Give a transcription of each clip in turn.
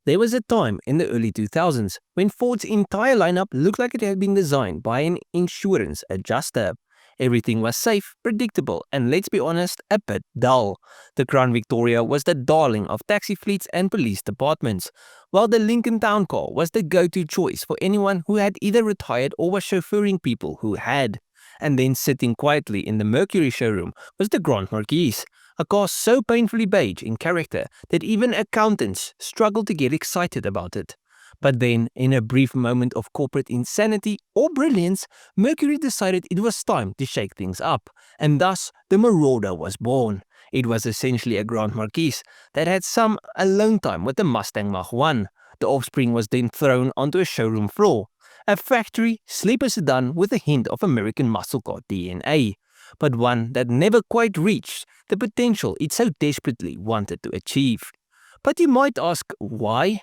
There was a time in the early 2000s when Ford's entire lineup looked like it had been designed by an insurance adjuster. Everything was safe, predictable, and let's be honest, a bit dull. The Crown Victoria was the darling of taxi fleets and police departments, while the Lincoln Town Car was the go-to choice for anyone who had either retired or was chauffeuring people who had. And then sitting quietly in the Mercury showroom was the Grand Marquis, a car so painfully beige in character that even accountants struggled to get excited about it. But then, in a brief moment of corporate insanity or brilliance, Mercury decided it was time to shake things up, and thus the Marauder was born. It was essentially a Grand Marquis that had some alone time with the Mustang Mach-1. The offspring was then thrown onto a showroom floor, a factory sleeper sedan with a hint of American muscle car DNA, but one that never quite reached the potential it so desperately wanted to achieve. But you might ask, why?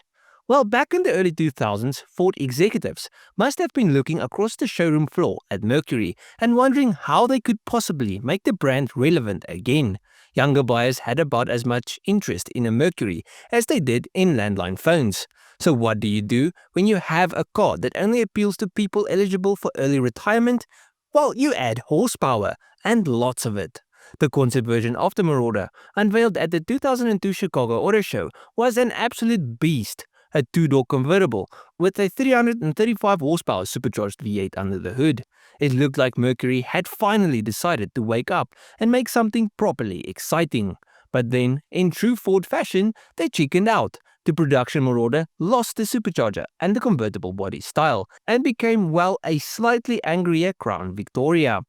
Well, back in the early 2000s, Ford executives must have been looking across the showroom floor at Mercury and wondering how they could possibly make the brand relevant again. Younger buyers had about as much interest in a Mercury as they did in landline phones. So what do you do when you have a car that only appeals to people eligible for early retirement? Well, you add horsepower, and lots of it. The concept version of the Marauder, unveiled at the 2002 Chicago Auto Show, was an absolute beast. A two-door convertible with a 335 horsepower supercharged V8 under the hood. It looked like Mercury had finally decided to wake up and make something properly exciting. But then, in true Ford fashion, they chickened out. The production Marauder lost the supercharger and the convertible body style and became, well, a slightly angrier Crown Victoria.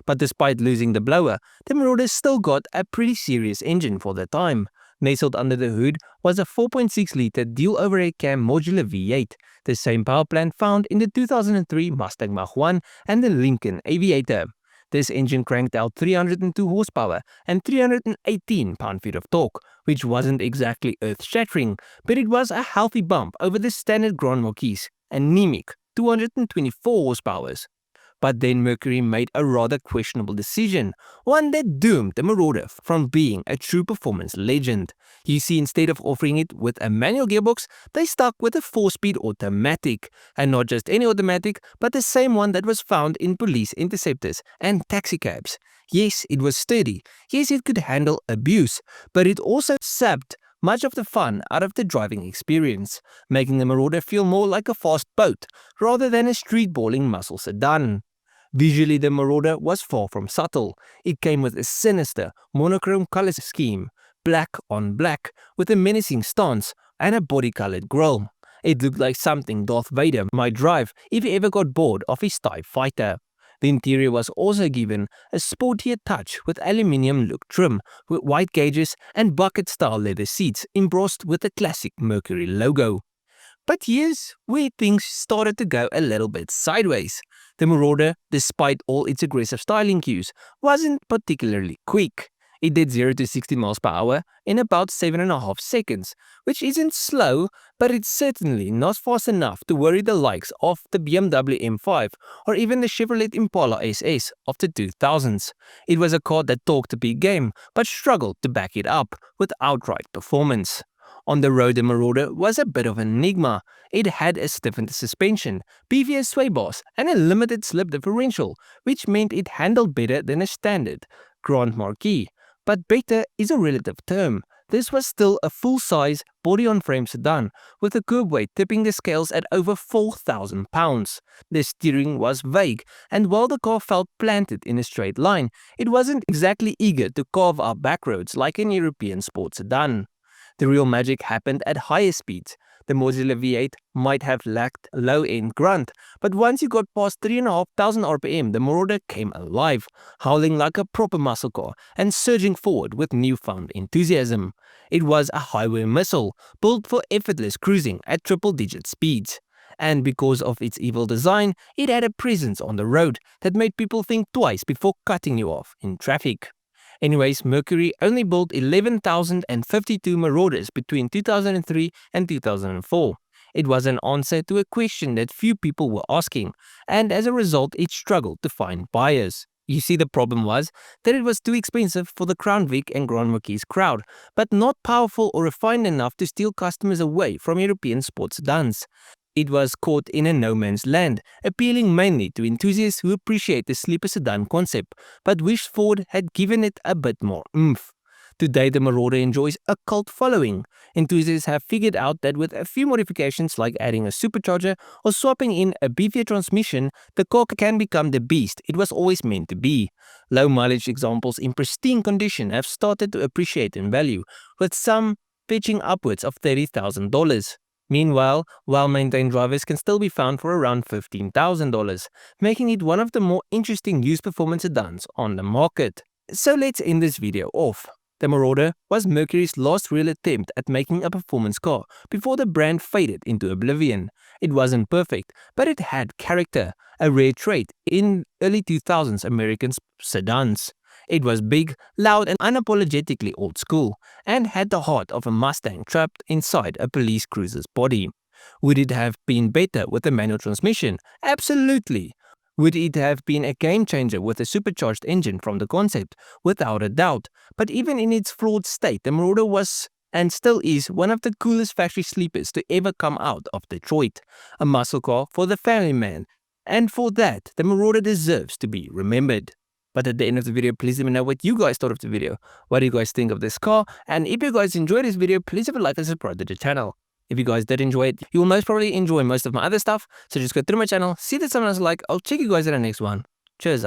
But despite losing the blower, the Marauder still got a pretty serious engine for the time. Nestled under the hood was a 4.6-litre dual overhead cam modular V8, the same power plant found in the 2003 Mustang Mach-1 and the Lincoln Aviator. This engine cranked out 302 horsepower and 318 pound-feet of torque, which wasn't exactly earth-shattering, but it was a healthy bump over the standard Grand Marquis, anemic 224 horsepower. But then Mercury made a rather questionable decision, one that doomed the Marauder from being a true performance legend. You see, instead of offering it with a manual gearbox, they stuck with a 4-speed automatic, and not just any automatic, but the same one that was found in police interceptors and taxicabs. Yes, it was sturdy, yes, it could handle abuse, but it also sapped much of the fun out of the driving experience, making the Marauder feel more like a fast boat rather than a street-balling muscle sedan. Visually, the Marauder was far from subtle. It came with a sinister, monochrome color scheme, black on black, with a menacing stance and a body-colored grille. It looked like something Darth Vader might drive if he ever got bored of his TIE fighter. The interior was also given a sportier touch with aluminium look trim, with white gauges and bucket-style leather seats embossed with the classic Mercury logo. But here's where things started to go a little bit sideways. The Marauder, despite all its aggressive styling cues, wasn't particularly quick. It did 0 to 60 miles per hour in about 7.5 seconds, which isn't slow, but it's certainly not fast enough to worry the likes of the BMW M5 or even the Chevrolet Impala SS of the 2000s. It was a car that talked a big game, but struggled to back it up with outright performance. On the road, the Marauder was a bit of an enigma. It had a stiffened suspension, PVS sway bars, and a limited slip differential, which meant it handled better than a standard Grand Marquis. But better is a relative term. This was still a full-size, body-on-frame sedan, with a curb weight tipping the scales at over 4,000 pounds. The steering was vague, and while the car felt planted in a straight line, it wasn't exactly eager to carve up backroads like an European sports sedan. The real magic happened at higher speeds. The modular V8 might have lacked low-end grunt, but once you got past 3,500 RPM, the Marauder came alive, howling like a proper muscle car and surging forward with newfound enthusiasm. It was a highway missile, built for effortless cruising at triple-digit speeds. And because of its evil design, it had a presence on the road that made people think twice before cutting you off in traffic. Anyways, Mercury only built 11,052 Marauders between 2003 and 2004. It was an answer to a question that few people were asking, and as a result, it struggled to find buyers. You see, the problem was that it was too expensive for the Crown Vic and Grand Marquis crowd, but not powerful or refined enough to steal customers away from European sports sedans. It was caught in a no-man's land, appealing mainly to enthusiasts who appreciate the sleeper sedan concept, but wished Ford had given it a bit more oomph. Today, the Marauder enjoys a cult following. Enthusiasts have figured out that with a few modifications like adding a supercharger or swapping in a beefier transmission, the car can become the beast it was always meant to be. Low mileage examples in pristine condition have started to appreciate in value, with some pitching upwards of $30,000. Meanwhile, well-maintained drivers can still be found for around $15,000, making it one of the more interesting used performance sedans on the market. So let's end this video off. The Marauder was Mercury's last real attempt at making a performance car before the brand faded into oblivion. It wasn't perfect, but it had character, a rare trait in early 2000s American sedans. It was big, loud and unapologetically old school, and had the heart of a Mustang trapped inside a police cruiser's body. Would it have been better with a manual transmission? Absolutely. Would it have been a game changer with a supercharged engine from the concept? Without a doubt. But even in its flawed state, the Marauder was and still is one of the coolest factory sleepers to ever come out of Detroit. A muscle car for the family man. And for that, the Marauder deserves to be remembered. But at the end of the video, please let me know what you guys thought of the video. What do you guys think of this car? And if you guys enjoyed this video, please leave a like and subscribe to the channel. If you guys did enjoy it, you will most probably enjoy most of my other stuff. So just go through my channel, see that someone else like. I'll check you guys in the next one. Cheers,